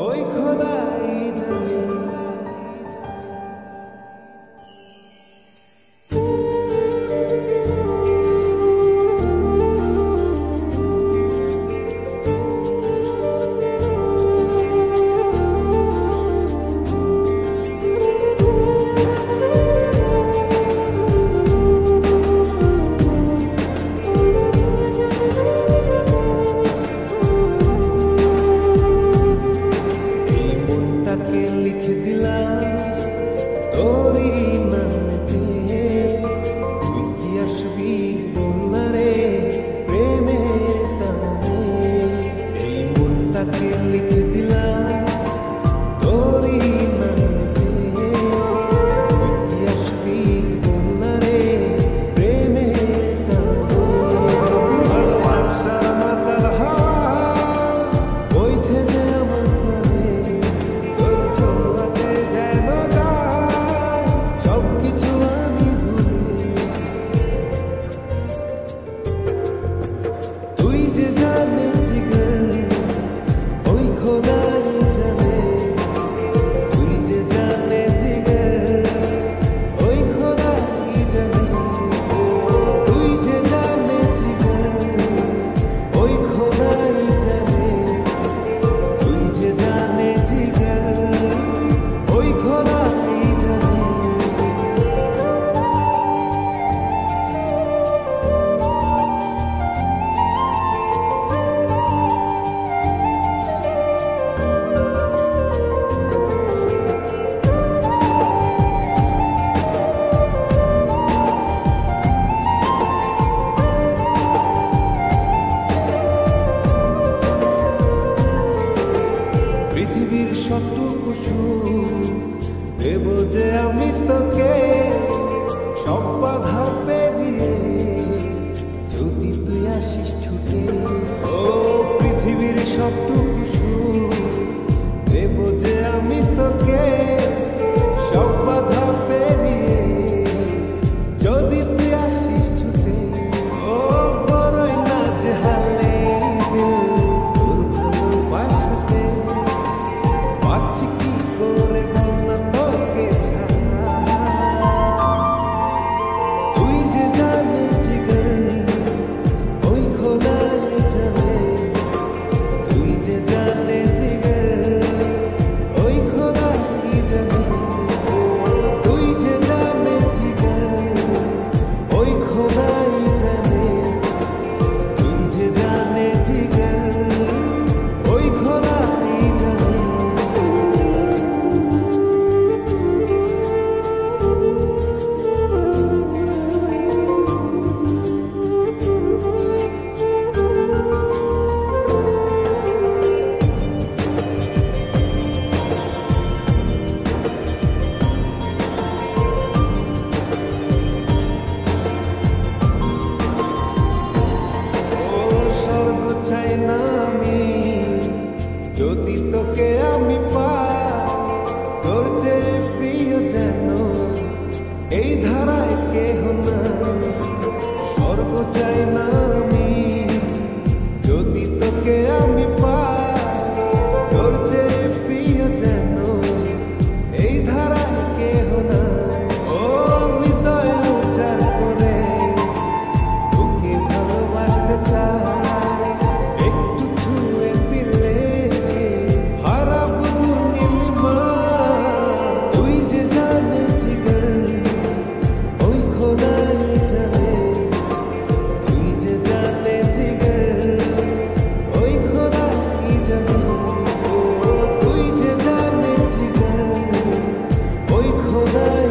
ওই খোদাই জানে। লিখে দিলাম তোরই নামে, তুই কি আসবি বলনা রে প্রেমের টানে। এই মনটাকে লিখে দিলাম তোরই নামে, তুই কি আসবি বলনা রে প্রেমের টানে। ভালোবাসার মাতাল হাওয়া বইছে যে আমার প্রাণে, সবকিছু আমি ভুলে তুই যে জানে জিগর ওই খোদাই জানে। তুই যে জানে জিগর ওই খোদাই জানে। তুই যে জানে জিগর ওই খোদাই জানে। তুই যে জানে জিগর ওই খোদাই জানে। পৃথিবীর সবটুকু সুখ দেব যে আমি তোকে, সব বাধা পেরিয়ে যদি তুই আসিস ছুটে। ও পৃথিবীর সবটুকু সুখ দেব যে আমি তোকে, সব বাধা পেরিয়ে যদি তুই আসিস ছুটে। ও বড়ই না যে হালে দিল তোর ভালোবাসাতে, পাচ্ছি কি করে বল না তোকে ছাড়া। তুই যে জানে জিগর ওই খোদাই জানে। তুই যে জানে জিগর ওই খোদাই জানে। তুই যে জানে জিগর ওই খোদাই জানে। তুই যে জানে জিগর ওই খোদাই জানে। স্বর্গ চাই না আমি যদি তোকে আমি পাই, তোর চেয়ে প্রিয় যেন এই ধারায় কেহ নাই। স্বর্গ চাই না আমি যদি তোকে আমি পাই, তোর চেয়ে প্রিয় যেন এই ধারায় কেহ নাই। ও হৃদয় উজাড় করে তোকে ভালোবাসতে চাই, একটু ছুঁয়ে দিলে হারাবো দূর নীলিমা। তুই যে জানে জিগর ওই খোদাই জানে। তুই যে জানে জিগর ওই খোদাই জানে। তুই যে জানে জিগর ওই খোদাই